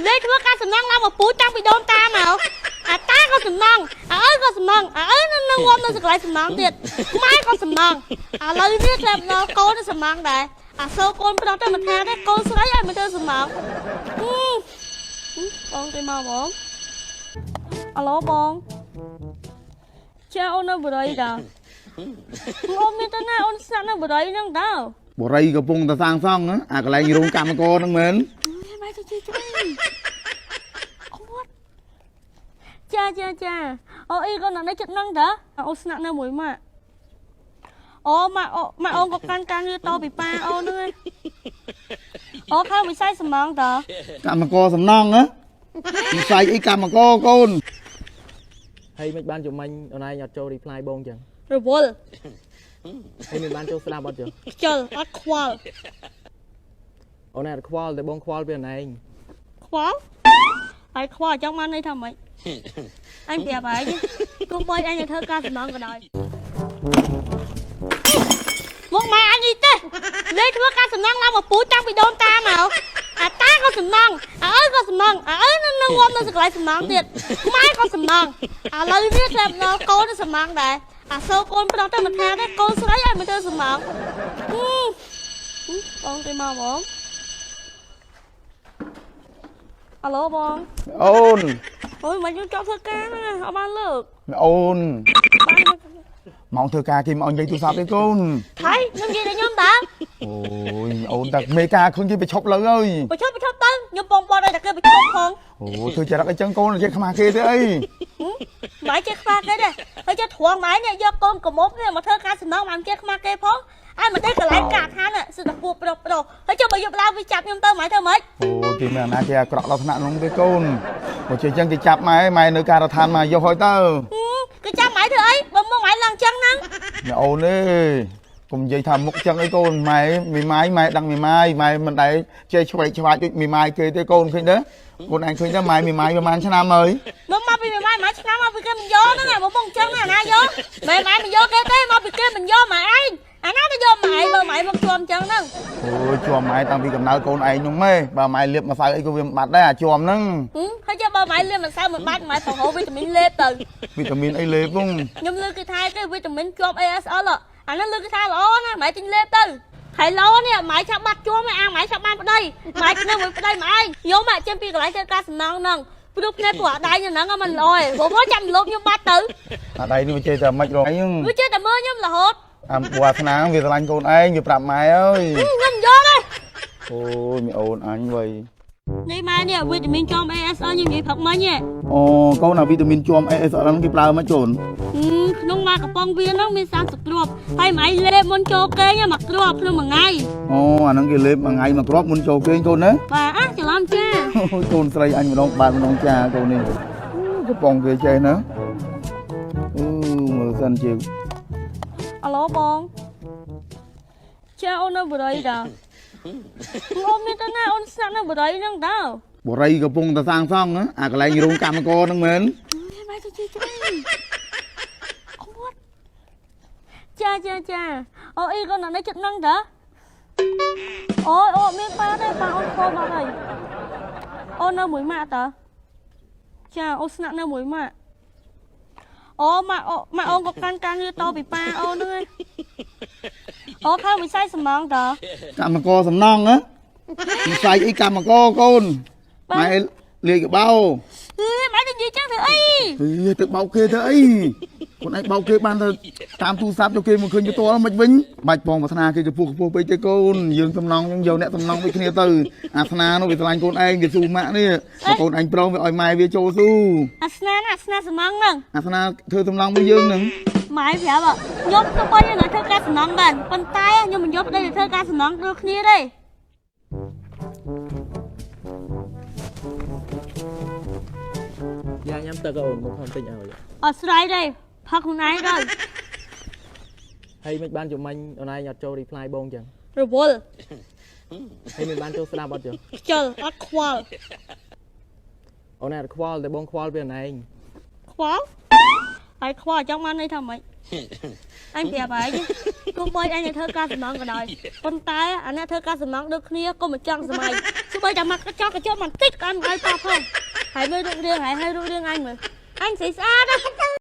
លេធ្វើការសំណងឡើងមកពូតាំងពីដូនតាមកអាតាក៏សំណងអើក៏សំណងអើនឹងងំនៅសកលៃសំណងទៀតម៉ែក៏សំណងឥឡូវនេះក្លែបដល់កូនសំណងដែរអាសូកូនប្រុសទៅមិនថាទេកូនស្រីឲ្យមកធ្វើសំណងបងទៅមកបងអាឡូបងចាអូននៅបរិយតាអូនមានទៅណាអូនស្នាក់នៅបរិយហ្នឹងតើបរិយកំពុងតែសាងសង់អាកន្លែងរោងកម្មករហ្នឹងមែនម៉ែទៅជួយចាអូអ៊ីកូននៅចិត្តហ្នឹងតើអូនស្នាក់នៅមួយម៉ាក់អូម៉ាក់អូនក៏កាន់ការងារតពីប៉ាអូនហ្នឹងអូខើវិស័យសំណងតើកម្មករសំណងវិស័យអីកម្មករកូនហើយមិនបានជំនាញអូនឯងអត់ចូល reply បងចឹងរវល់ហើយមិនបានចូលស្ដាប់អត់ចឹងខ្ជិលអត់ខ្វល់អូនឯងអត់ខ្វល់តែបងខ្វល់ពីអូនឯងខ្វល់ហើយខ្វល់ចង់បានន័យថាម៉េចអញប្រាប់ហើយទោះបីអញទៅធ្វើការសំណងក៏ដោយមកម៉ែអញនេះទេលេធ្វើការសំណងឡើងមកពូតាំងពីដូនតាមកអាតាក៏សំណងអើក៏សំណងអើនឹងងំនៅសកលៃសំណងទៀតម៉ែក៏សំណងឥឡូវនេះក្លែបដល់កូនសំណងដែរអាសូកូនប្រុសទៅមិនថាទេកូនស្រីឲ្យមកធ្វើសំណងបងទៅមកបងអាឡូបងអូនអូយមកយើងចប់ធ្វើការណាអត់បានលើកអូនមកធ្វើការគេមកនិយាយទូរស័ព្ទទេកូនហើយខ្ញុំនិយាយតែខ្ញុំតើអូយអូនតែមេការឃើញគេប្រឈប់លើហើយប្រឈប់ទៅខ្ញុំបងប្អូនឲ្យតែគេប្រឈប់ផងអូធ្វើចរិតអីចឹងកូននិយាយខ្មាស់គេទេអីម៉ែចេះខ្វះគេទេហើយចេះទ្រាំម៉ែនេះយកកូនកមុំនេះមកធ្វើការសំណងបានចេះខ្មាស់គេផងអាយមិនដឹងកន្លែងកាឋានសិទ្ធិពូប្រុសហើយចុះបើយកឡើងវាចាប់ខ្ញុំទៅម៉ែធ្វើម៉េចអូគេមានអាណាគេអាក្រក់ដល់ថ្នាក់នោះទេកូនបើជិះចឹងគេចាប់ម៉ែនៅការដ្ឋានមកយកហើយទៅគេចាប់ម៉ែធ្វើអីបើមកម៉ែឡើងចឹងហ្នឹងអូនទេកុំនិយាយថាមុខចឹងអីកូនម៉ែម៉ែដឹងម៉ែមិនដែរចេះឆ្វេងឆ្វាច់ដូចម៉ែគេទេកូនឃើញទេកូនឯងឃើញទេម៉ែប្រហែលឆ្នាំហើយមកពីម៉ែឆ្នាំមកពីគេមិនយកហ្នឹងមកបងចឹងណាយកម៉ែមិនយកគេទេមកពីគេមិនយកម៉ែឯងអាណាទៅយកម៉ែបើម៉ែមកជួមចឹងហ្នឹងអូយជួមម៉ែតាំងពីកំណើតកូនឯងហ្នឹងម៉ែបើម៉ែលាបម្សៅអីក៏វាមិនបាត់ដែរអាជួមហ្នឹងហើយចាំបើម៉ែលាបម្សៅមិនបាត់ម៉ែប្រហូរវីតាមីនលេបទៅវីតាមីនអីលេបហ្នឹងខ្ញុំលើគេថាគេវីតាមីនជាប់ ASL អាហ្នឹងលើគេថាល្អណាម៉ែទិញលេបទៅហើយឡូនេះម៉ែឆាប់បាត់ជួមឯអាម៉ែឆាប់បានប្តីម៉ែនៅមួយប្តីម៉ែខ្ញុំចេញពីកន្លែងធ្វើការសំណងហ្នឹងព្រោះភ្នែកព្រោះអាដៃហ្នឹងมันល្អឯងព្រោះចាំលោកខ្ញុំបាត់ទៅអាដៃនេះវាចេះតែមិនរងអីហ្នឹងវាចេះតែមើលខ្ញុំរហូតអាវ៉ាសនាវាស្រឡាញ់កូនឯងវាប្រាប់ម៉ែអើយខ្ញុំយកទេអូយមីអូនអញវៃនេះម៉ែនេះវីតាមីនជាប់ ASL ខ្ញុំនិយាយព្រឹកមិញអូកូនអាវីតាមីនជាប់ ASL ហ្នឹងគេប្រើមកជូនក្នុងមួយកំប៉ុងវាហ្នឹងមាន30គ្រាប់ហើយម៉ែលេបមុនចូលគេងមួយគ្រាប់ក្នុងមួយថ្ងៃអូអាហ្នឹងគេលេបមួយថ្ងៃមួយគ្រាប់មុនចូលគេងកូនណាបាទអះច្រឡំចាអូយកូនស្រីអញម្ដងបាទម្ដងចាកូននេះកំប៉ុងគេចេះណាមើលសិនជាអាឡូបងចាអូននៅបរិយតាអូនមានទៅណាអូនស្នាក់នៅបរិយហ្នឹងតើបរិយកំពុងតែសាងសង់អាកន្លែងរោងកម្មករហ្នឹងមែនម៉ែទៅជួយចាអូអ៊ីកូននៅចិត្តហ្នឹងតើអូមានប៉ាទេប៉ាអូនខលមកហើយអូននៅមួយម៉ាក់តើចាអូនស្នាក់នៅមួយម៉ាក់អូម៉ាក់អូនក៏កាន់ការងារតពីប៉ាអូនហ្នឹងអូខើវិស័យសំណងតើកម្មករសំណងវិស័យអីកម្មករកូនម៉ែលាយកបោម៉ែទៅនិយាយចឹងធ្វើអីទៅបោកគេធ្វើអីខ្លួនឯងបោកគេបានទៅតាមទូរស័ព្ទទៅគេមកឃើញទៅតមិនវិញបាច់បងប្រាថ្នាគេចំពោះខ្ពស់ពេកទេកូនយើងសំណងយើងយកអ្នកសំណងដូចគ្នាទៅអាស្នានោះវាឆ្លាញ់កូនឯងវាស៊ូម៉ាក់នេះកូនឯងប្រងវាឲ្យម៉ែវាចូលស៊ូអាស្នាសំណងហ្នឹងអាស្នាធ្វើសំណងមួយយើងហ្នឹងម៉ែប្រាប់ខ្ញុំទៅបីនៅធ្វើការសំណងដែរប៉ុន្តែខ្ញុំមិនយកប្តីទៅធ្វើការសំណងដូចគ្នាទេយ៉ាញ៉ាំទឹកអូនមកផងតិចឲ្យអត់ស្រ័យទេផឹកខ្លួនឯងទៅហើយមិនបានជំនាញអូនឯងអត់ចូល reply បងចឹងរវល់ហើយមិនបានចូលស្ដាប់អត់ចឹងខ្ជិលអត់ខ្វល់អូនឯងអត់ខ្វល់តែបងខ្វល់ពីអូនឯងខ្វល់ហើយខ្វល់ចង់បានន័យថាម៉េច anh đẹp ấy chứ cô bơi anh là thơ ca sầm nón cả đời con tay anh là thơ ca sầm nón được kia cô mà chọn sầm mày chứ bây giờ mặt cái cho cái chỗ mặt tích con ai to không hãy mới đụng riêng hãy hay đụng riêng anh mà anh sẽ xa đó